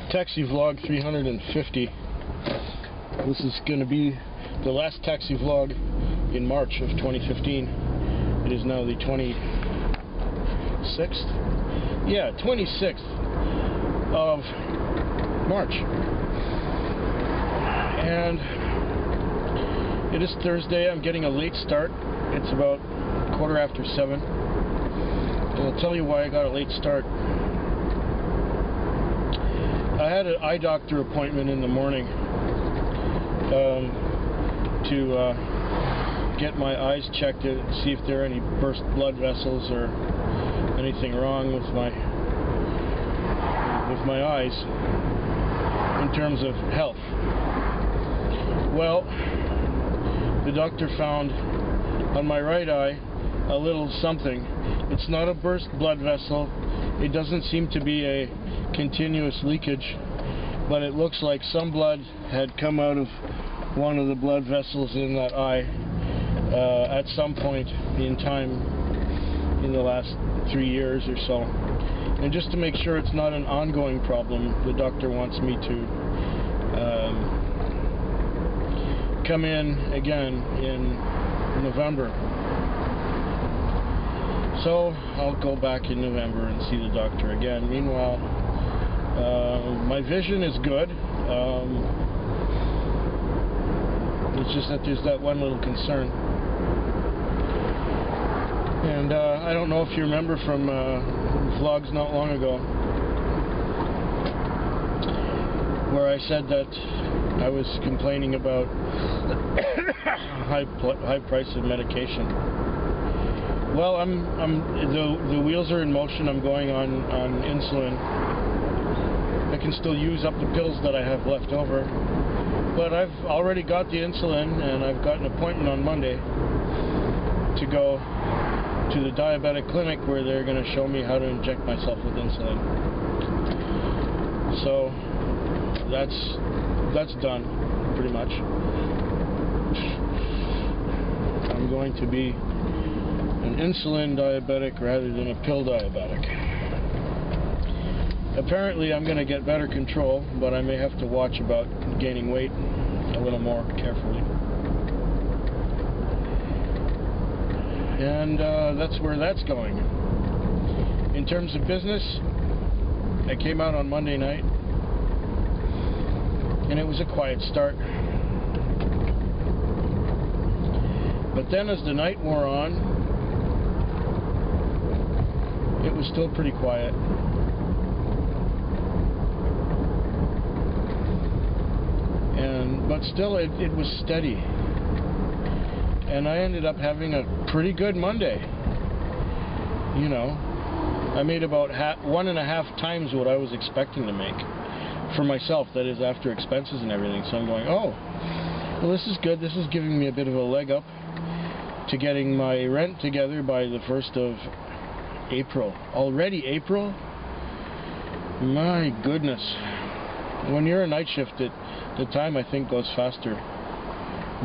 Taxi vlog 350. This is going to be the last taxi vlog in March of 2015. It is now the 26th? Yeah, 26th of March. And it is Thursday. I'm getting a late start. It's about 7:15. And I'll tell you why I got a late start. I had an eye doctor appointment in the morning to get my eyes checked to see if there are any burst blood vessels or anything wrong with my eyes in terms of health. Well, the doctor found on my right eye a little something. It's not a burst blood vessel. It doesn't seem to be a continuous leakage, but it looks like some blood had come out of one of the blood vessels in that eye at some point in time in the last 3 years or so. And just to make sure it's not an ongoing problem, the doctor wants me to come in again in November. So I'll go back in November and see the doctor again. Meanwhile, my vision is good. It's just that there's that one little concern. And I don't know if you remember from vlogs not long ago where I said that I was complaining about high price of medication. Well, the wheels are in motion. I'm going on insulin. I can still use up the pills that I have left over, but I've already got the insulin, and I've got an appointment on Monday to go to the diabetic clinic where they're going to show me how to inject myself with insulin. So that's done, pretty much. I'm going to be an insulin diabetic rather than a pill diabetic. Apparently I'm going to get better control, but I may have to watch about gaining weight a little more carefully. And that's where that's going. In terms of business, I came out on Monday night, and it was a quiet start. But then as the night wore on, it was still pretty quiet. But still, it was steady. And I ended up having a pretty good Monday. You know, I made about 1.5 times what I was expecting to make for myself, that is after expenses and everything. So I'm going, oh, well, this is good. This is giving me a bit of a leg up to getting my rent together by the 1st of April. Already April? My goodness. When you're a night shift, the time, I think, goes faster.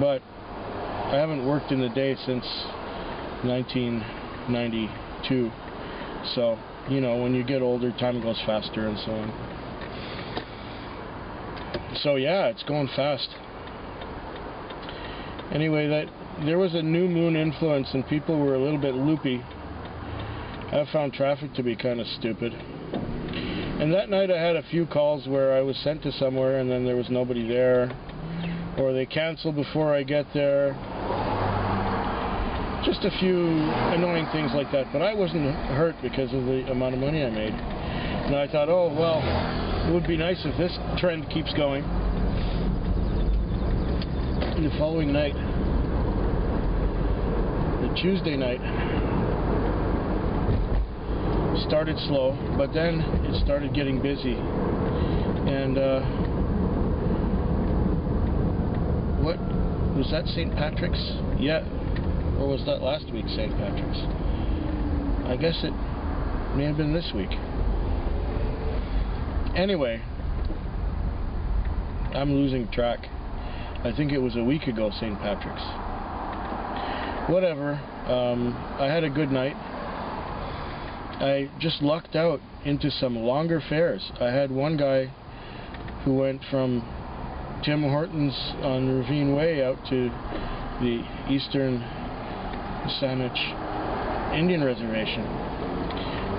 But I haven't worked in the day since 1992. So, you know, when you get older, time goes faster and so on. So yeah, it's going fast. Anyway, there was a new moon influence and people were a little bit loopy. I found traffic to be kind of stupid. And that night I had a few calls where I was sent to somewhere and then there was nobody there, or they canceled before I get there. Just a few annoying things like that, but I wasn't hurt because of the amount of money I made. And I thought, oh well, it would be nice if this trend keeps going. And the following night, the Tuesday night, started slow, but then it started getting busy. And what was that, St. Patrick's? Yeah, or was that last week, St. Patrick's? I guess it may have been this week. Anyway, I'm losing track. I think it was a week ago, St. Patrick's. Whatever. I had a good night. I just lucked out into some longer fares. I had one guy who went from Tim Hortons on Ravine Way out to the Eastern Saanich Indian Reservation,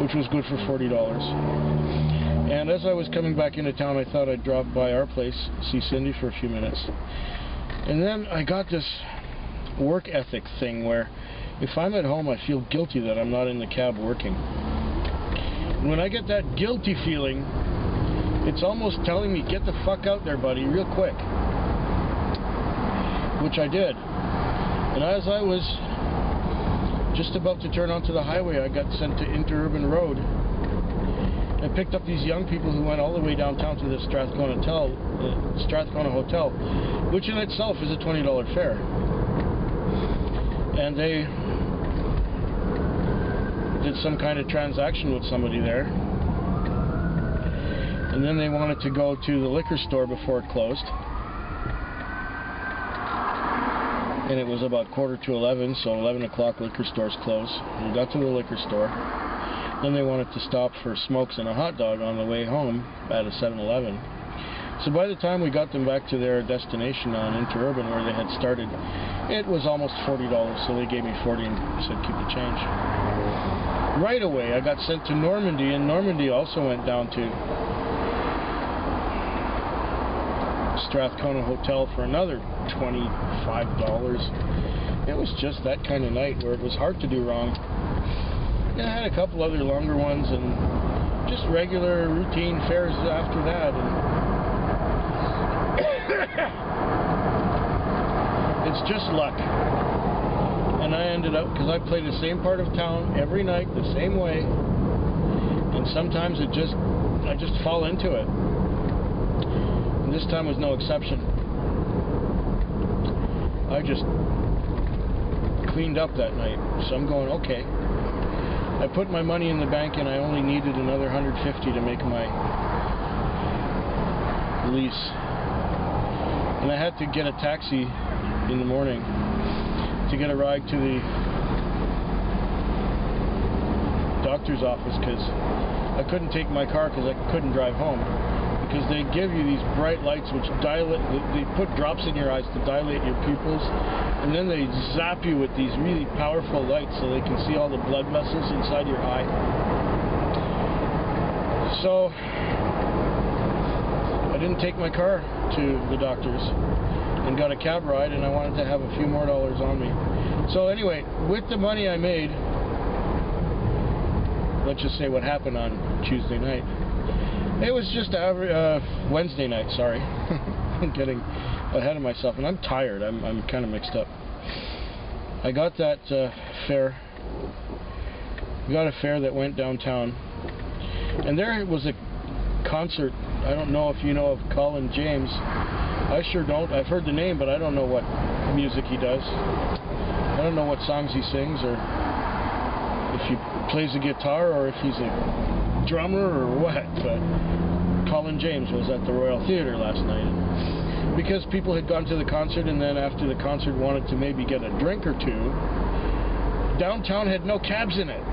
which was good for $40. And as I was coming back into town, I thought I'd drop by our place, see Cindy for a few minutes. And then I got this work ethic thing where if I'm at home, I feel guilty that I'm not in the cab working. And when I get that guilty feeling, it's almost telling me, get the fuck out there, buddy, real quick. Which I did. And as I was just about to turn onto the highway, I got sent to Interurban Road. I picked up these young people who went all the way downtown to the Strathcona Hotel, which in itself is a $20 fare. And they did some kind of transaction with somebody there. And then they wanted to go to the liquor store before it closed. And it was about 11:15, so 11 o'clock liquor stores closed. We got to the liquor store. Then they wanted to stop for smokes and a hot dog on the way home at a 7-Eleven. So by the time we got them back to their destination on Interurban where they had started, it was almost $40, so they gave me 40 and said keep the change. Right away I got sent to Normandy, and Normandy also went down to Strathcona Hotel for another $25. It was just that kind of night where it was hard to do wrong. And I had a couple other longer ones and just regular routine fares after that. And it's just luck. And I ended up, because I play the same part of town every night the same way, and sometimes I just fall into it. And this time was no exception. I just cleaned up that night. So I'm going, okay. I put my money in the bank and I only needed another $150 to make my lease. And I had to get a taxi in the morning to get a ride to the doctor's office because I couldn't take my car because I couldn't drive home. Because they give you these bright lights which dilate, they put drops in your eyes to dilate your pupils, and then they zap you with these really powerful lights so they can see all the blood vessels inside your eye. So I didn't take my car to the doctor's and got a cab ride, and I wanted to have a few more dollars on me. So anyway, with the money I made, let's just say what happened on Tuesday night. It was just Wednesday night, sorry. I'm getting ahead of myself, and I'm tired. I'm kind of mixed up. I got that fare. We got a fare that went downtown, and there was a concert. I don't know if you know of Colin James. I sure don't. I've heard the name, but I don't know what music he does. I don't know what songs he sings, or if he plays a guitar, or if he's a drummer, or what. But Colin James was at the Royal Theatre last night. Because people had gone to the concert, and then after the concert wanted to maybe get a drink or two, downtown had no cabs in it.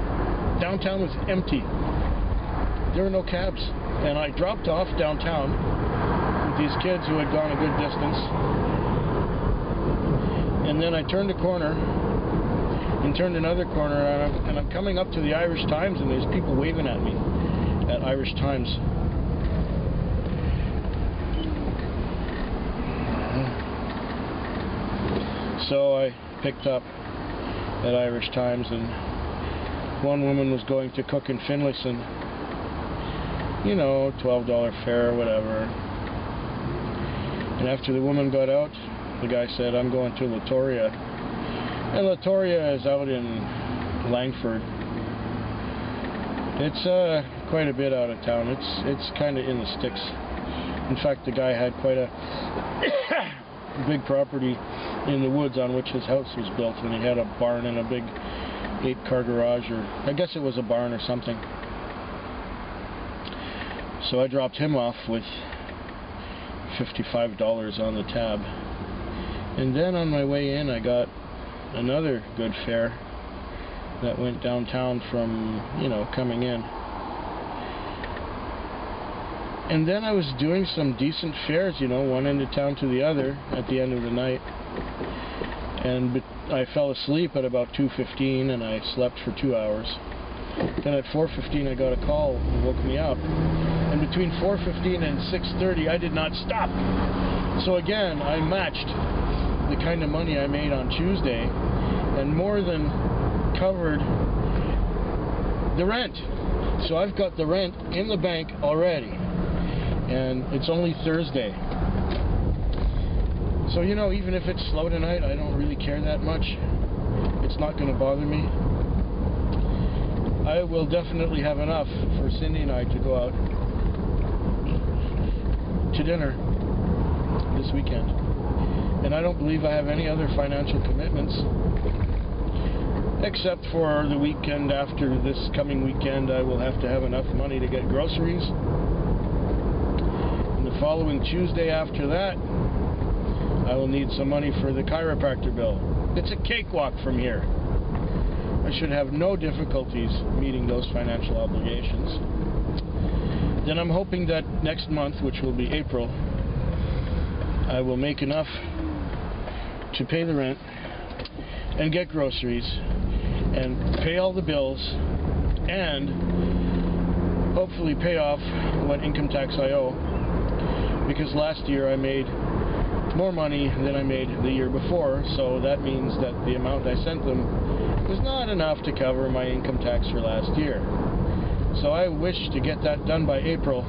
Downtown was empty. There were no cabs. And I dropped off downtown with these kids who had gone a good distance. And then I turned a corner and turned another corner, and I'm coming up to the Irish Times, and there's people waving at me at Irish Times. So I picked up at Irish Times, and one woman was going to cook in Finlayson. You know, $12 fare or whatever. And after the woman got out, the guy said, I'm going to Latoria. And Latoria is out in Langford. It's quite a bit out of town. It's kind of in the sticks. In fact, the guy had quite a big property in the woods on which his house was built, and he had a barn and a big 8-car garage, or I guess it was a barn or something. So I dropped him off with $55 on the tab. And then on my way in, I got another good fare that went downtown from, you know, coming in. And then I was doing some decent fares, you know, one end of town to the other at the end of the night. And I fell asleep at about 2:15 and I slept for 2 hours. Then at 4:15 I got a call that woke me up. And between 4:15 and 6:30 I did not stop. So again, I matched the kind of money I made on Tuesday and more than covered the rent. So I've got the rent in the bank already. And it's only Thursday. So, you know, even if it's slow tonight, I don't really care that much. It's not going to bother me. I will definitely have enough for Cindy and I to go out to dinner this weekend. And I don't believe I have any other financial commitments, except for the weekend after this coming weekend. I will have to have enough money to get groceries. And the following Tuesday after that, I will need some money for the chiropractor bill. It's a cakewalk from here. I should have no difficulties meeting those financial obligations. Then I'm hoping that next month, which will be April, I will make enough to pay the rent and get groceries and pay all the bills and hopefully pay off what income tax I owe, because last year I made more money than I made the year before, so that means that the amount I sent them was not enough to cover my income tax for last year. So I wish to get that done by April,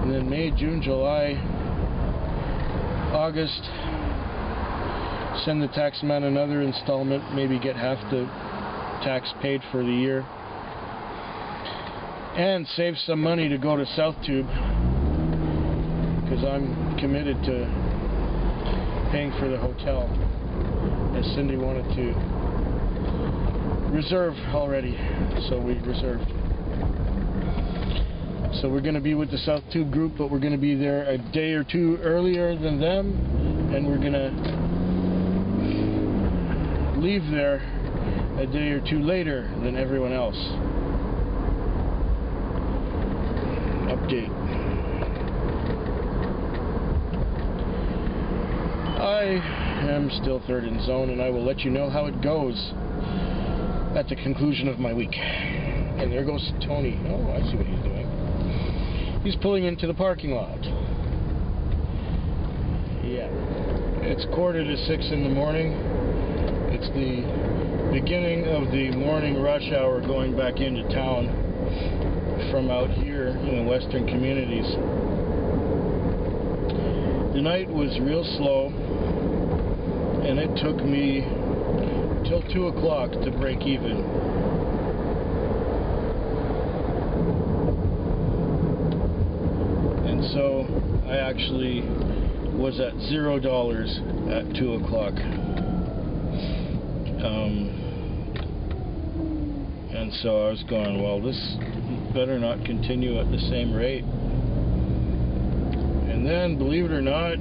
and then May, June, July, August, send the tax man another installment, maybe get half the tax paid for the year, and save some money to go to South Tube, because I'm committed to paying for the hotel, as Cindy wanted to reserve already, so we reserved. So we're going to be with the South Tube group, but we're going to be there a day or two earlier than them, and we're going to leave there a day or two later than everyone else. Update. I am still third in zone, and I will let you know how it goes at the conclusion of my week. And there goes Tony. Oh, I see what he's doing. He's pulling into the parking lot. Yeah. It's 5:45 in the morning. It's the beginning of the morning rush hour going back into town from out here in the western communities. The night was real slow, and it took me till 2 o'clock to break even. And so I actually was at $0 at 2 o'clock. And so I was going, well, this better not continue at the same rate. And then, believe it or not,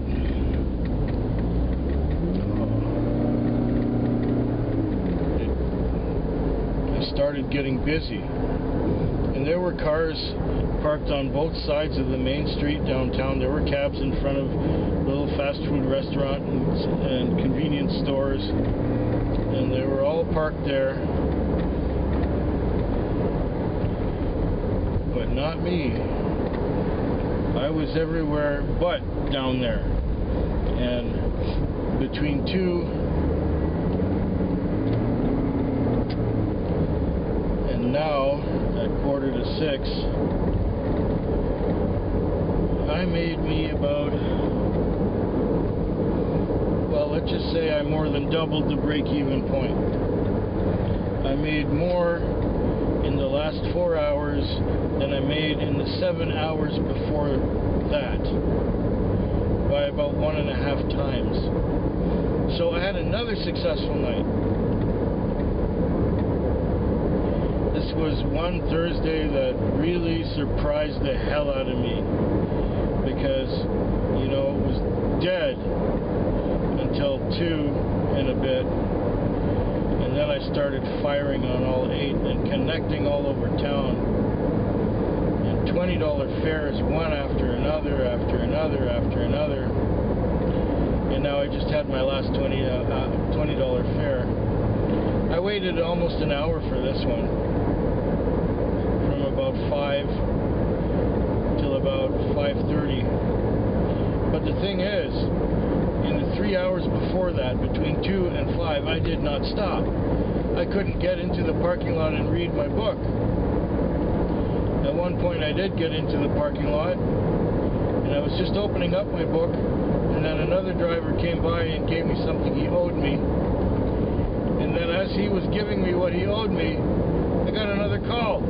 I started getting busy. And there were cars parked on both sides of the main street downtown. There were cabs in front of little fast food restaurants and convenience stores. And they were all parked there. But not me. I was everywhere but down there. And between 2 and now, at 5:45, I made me about, well, let's just say I more than doubled the break-even point. I made more in the last 4 hours than I made in the 7 hours before that, by about 1.5 times. So I had another successful night. This was one Thursday that really surprised the hell out of me, because, you know, it was dead until 2 and a bit. And then I started firing on all 8 and connecting all over town and $20 fares, one after another, and now I just had my last $20 fare. I waited almost an hour for this one, from about 5 till about 5:30. But the thing is, in the 3 hours before that, between 2 and 5, I did not stop. I couldn't get into the parking lot and read my book. At one point I did get into the parking lot, and I was just opening up my book, and then another driver came by and gave me something he owed me. And then as he was giving me what he owed me, I got another call.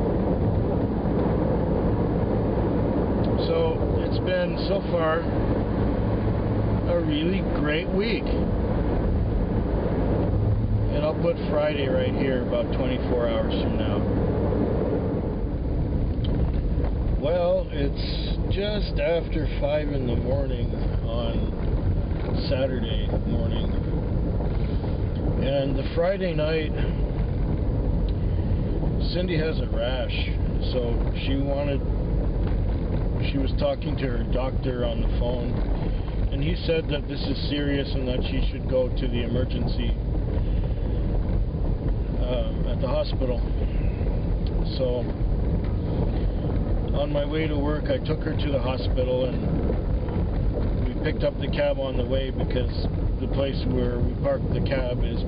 So it's been, so far, a really great week. And I'll put Friday right here, about 24 hours from now. Well, it's just after 5 in the morning on Saturday morning. And the Friday night, Cindy has a rash, so she was talking to her doctor on the phone, and he said that this is serious and that she should go to the emergency at the hospital. So on my way to work, I took her to the hospital, and we picked up the cab on the way because the place where we parked the cab is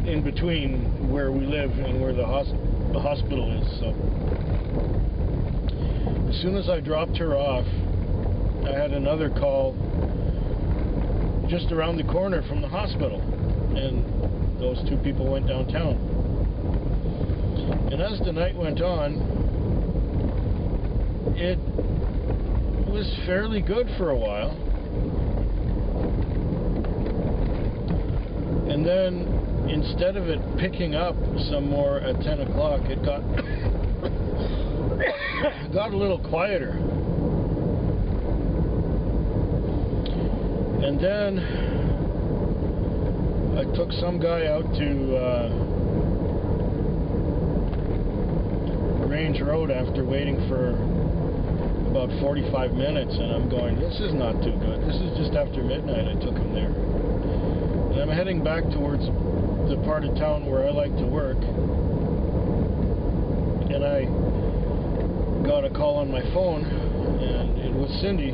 in between where we live and where the hospital is. So as soon as I dropped her off, I had another call just around the corner from the hospital, and those two people went downtown. And as the night went on, it was fairly good for a while. And then, instead of it picking up some more at 10 o'clock, it got got a little quieter. And then I took some guy out to Range Road after waiting for about 45 minutes, and I'm going, this is not too good. This is just after midnight I took him there. And I'm heading back towards the part of town where I like to work, and I got a call on my phone, and it was Cindy.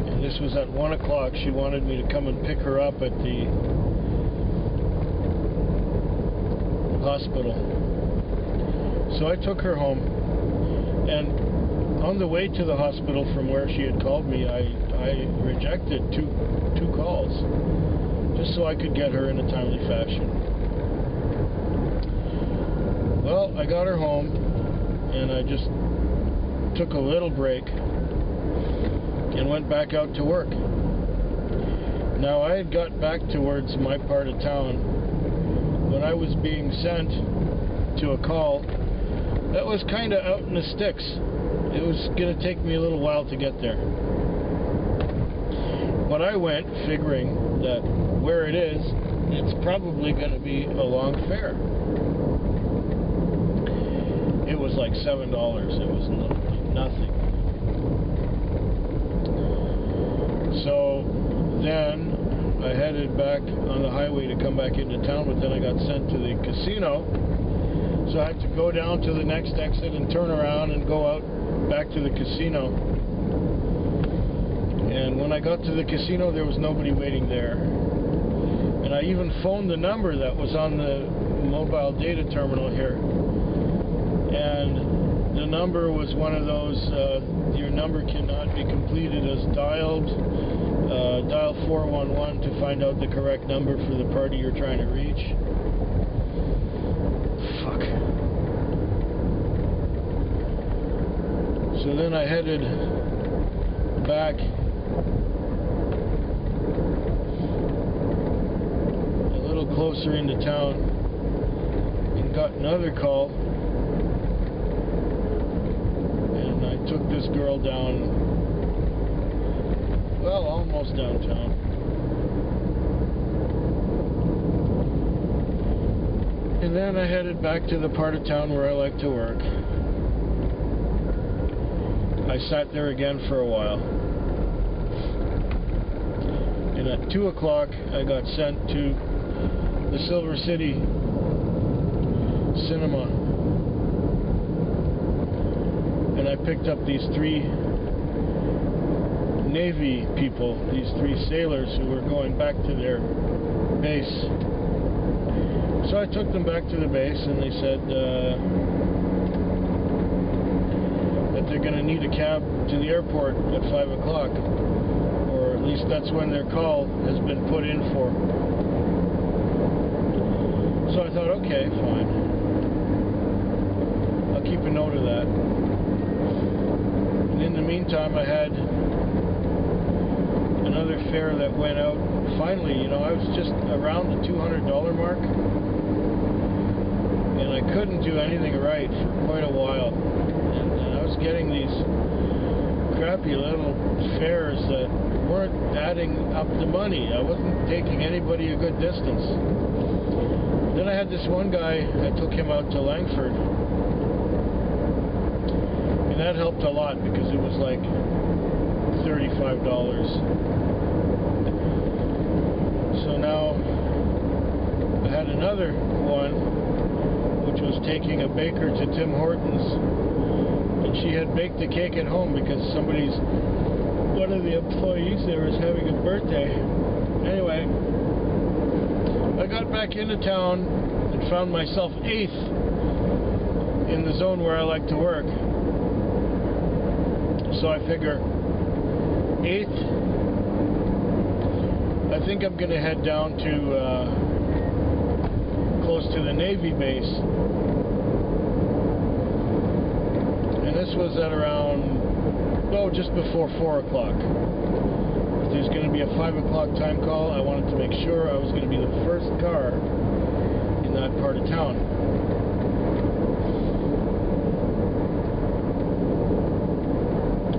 And this was at 1 o'clock. She wanted me to come and pick her up at the hospital. So I took her home, and on the way to the hospital from where she had called me, I rejected two calls, just so I could get her in a timely fashion. Well, I got her home, and I just took a little break and went back out to work. Now, I had got back towards my part of town when I was being sent to a call that was kind of out in the sticks. It was going to take me a little while to get there. But I went figuring that where it is, it's probably going to be a long fare. It was like $7. It was nothing. So then I headed back on the highway to come back into town, but then I got sent to the casino. So I had to go down to the next exit and turn around and go out back to the casino. And when I got to the casino, there was nobody waiting there. And I even phoned the number that was on the mobile data terminal here. And the number was one of those, your number cannot be completed as dialed. Dial 411 to find out the correct number for the party you're trying to reach. Fuck. So then I headed back a little closer into town and got another call, and I took this girl down, well, almost downtown. And then I headed back to the part of town where I like to work. I sat there again for a while. And at 2 o'clock, I got sent to the Silver City Cinema. And I picked up these 3 Navy people, these 3 sailors who were going back to their base. So I took them back to the base, and they said that they're going to need a cab to the airport at 5 o'clock, or at least that's when their call has been put in for. So I thought, okay, fine. I'll keep a note of that. And in the meantime, I had another fare that went out. Finally, you know, I was just around the $200 mark, and I couldn't do anything right for quite a while. And I was getting these crappy little fares that weren't adding up the money. I wasn't taking anybody a good distance. Then I had this one guy, I took him out to Langford, and that helped a lot because it was like $35. So now I had another one, which was taking a baker to Tim Hortons, and she had baked the cake at home because one of the employees there was having a birthday. Anyway, I got back into town and found myself 8th in the zone where I like to work. So I figure 8th, I think I'm going to head down to close to the Navy base. And this was at around, just before 4 o'clock. If there's going to be a 5 o'clock time call, I wanted to make sure I was going to be the first car in that part of town.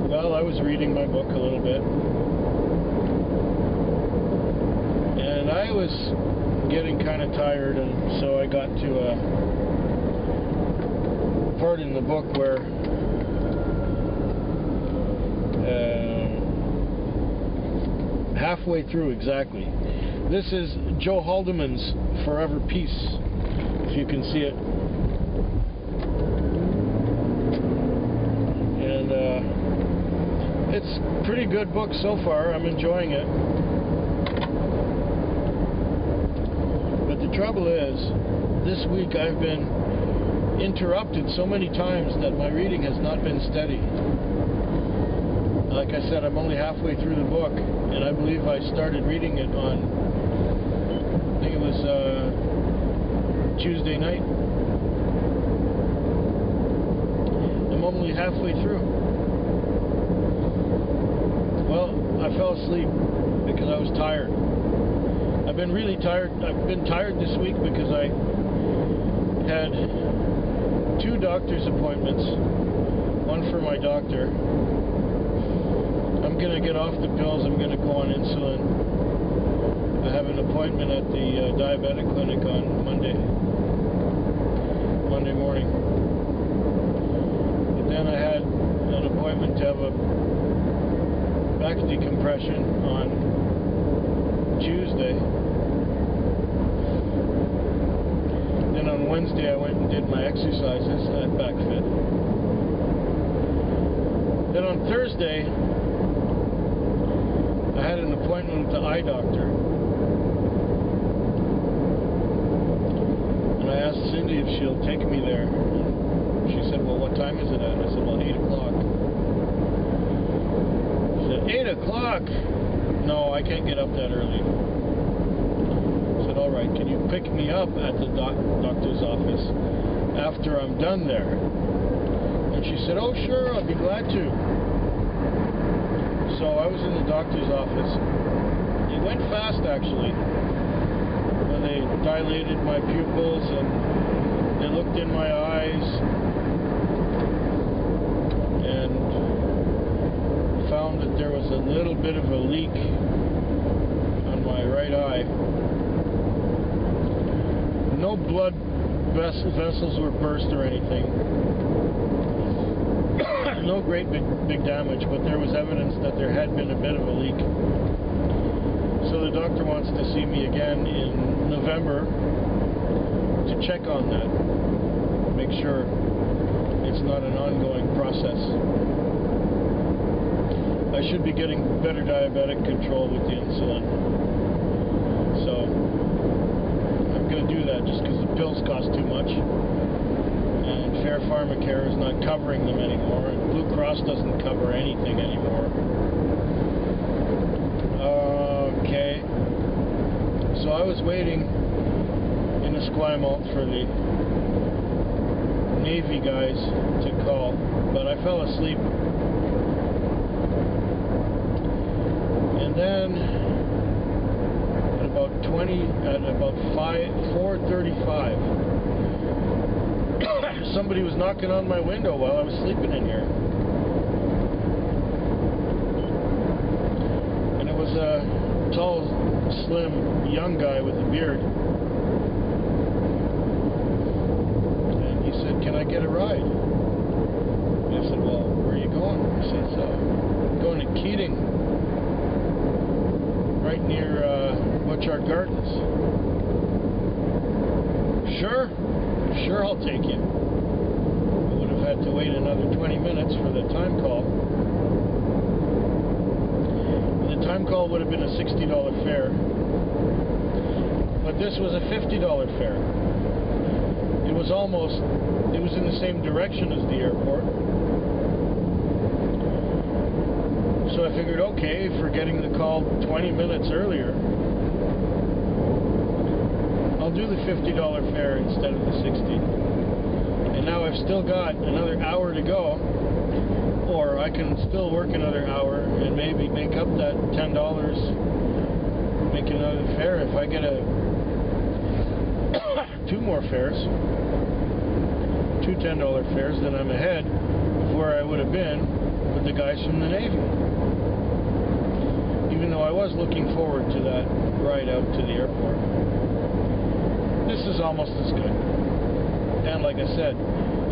Well, I was reading my book a little bit, and I was getting kind of tired, and so I got to a part in the book where halfway through exactly. This is Joe Haldeman's Forever Peace, if you can see it. And it's a pretty good book so far. I'm enjoying it. But the trouble is, this week I've been interrupted so many times that my reading has not been steady. Like I said, I'm only halfway through the book, and I believe I started reading it on, I think it was Tuesday night. I'm only halfway through. Well, I fell asleep because I was tired. I've been really tired. I've been tired this week because I had 2 doctor's appointments, one for my doctor. I'm going to get off the pills. I'm going to go on insulin. I have an appointment at the diabetic clinic on Monday morning. And then I had an appointment to have a back decompression on Tuesday. Then on Wednesday I went and did my exercises at BackFit. Then on Thursday I had an appointment with the eye doctor. And I asked Cindy if she'll take me there. She said, well, what time is it at? I said, well, 8 o'clock. She said, 8 o'clock? No, I can't get up that early. I said, all right, can you pick me up at the doctor's office after I'm done there? And she said, oh, sure, I'll be glad to. So I was in the doctor's office. It went fast, actually. When they dilated my pupils and they looked in my eyes and found that there was a little bit of a leak on my right eye. No blood vessels were burst or anything. No no great big damage, but there was evidence that there had been a bit of a leak. So the doctor wants to see me again in November to check on that, make sure it's not an ongoing process. I should be getting better diabetic control with the insulin. So I'm going to do that just because the pills cost too much. And Fair Pharmacare is not covering them anymore. And Blue Cross doesn't cover anything anymore. Okay. So I was waiting in Esquimalt for the Navy guys to call, but I fell asleep. And then at about 4:35, somebody was knocking on my window while I was sleeping in here. And it was a tall, slim, young guy with a beard. And he said, "Can I get a ride?" And I said, "Well, where are you going?" He said, "I'm going to Keating, right near Butchart Gardens." Sure, I'll take you. I would have had to wait another 20 minutes for the time call. And the time call would have been a $60 fare. But this was a $50 fare. It was in the same direction as the airport. So I figured, okay, for getting the call 20 minutes earlier, I'll do the $50 fare instead of the $60. And now I've still got another hour to go, or I can still work another hour and maybe make up that $10, make another fare. If I get two more fares, two $10 fares, then I'm ahead of where I would have been with the guys from the Navy. Even though I was looking forward to that ride out to the airport. This is almost as good. And like I said,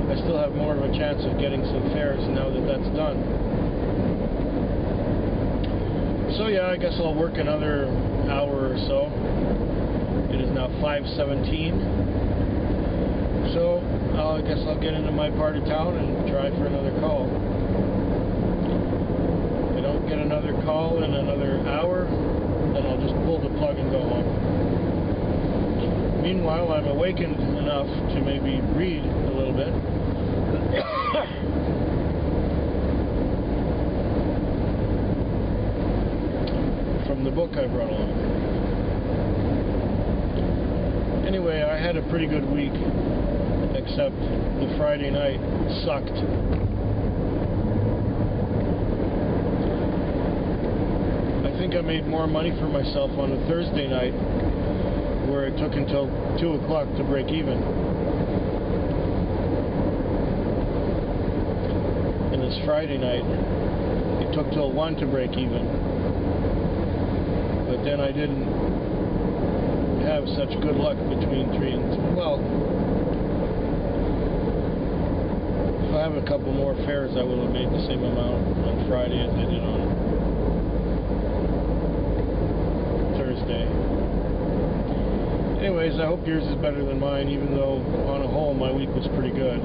I still have more of a chance of getting some fares now that that's done. So yeah, I guess I'll work another hour or so. It is now 5:17. So I guess I'll get into my part of town and try for another call. If I don't get another call in another hour, then I'll just pull the plug and go home. Meanwhile, I'm awakened enough to maybe read a little bit. From the book I brought along. Anyway, I had a pretty good week, except the Friday night sucked. I think I made more money for myself on a Thursday night, where it took until 2 o'clock to break even. And this Friday night, it took till 1 to break even. But then I didn't have such good luck between 3 and 2. Well, if I have a couple more fares, I will have made the same amount on Friday as I did on Thursday. Anyways, I hope yours is better than mine, even though on a whole my week was pretty good.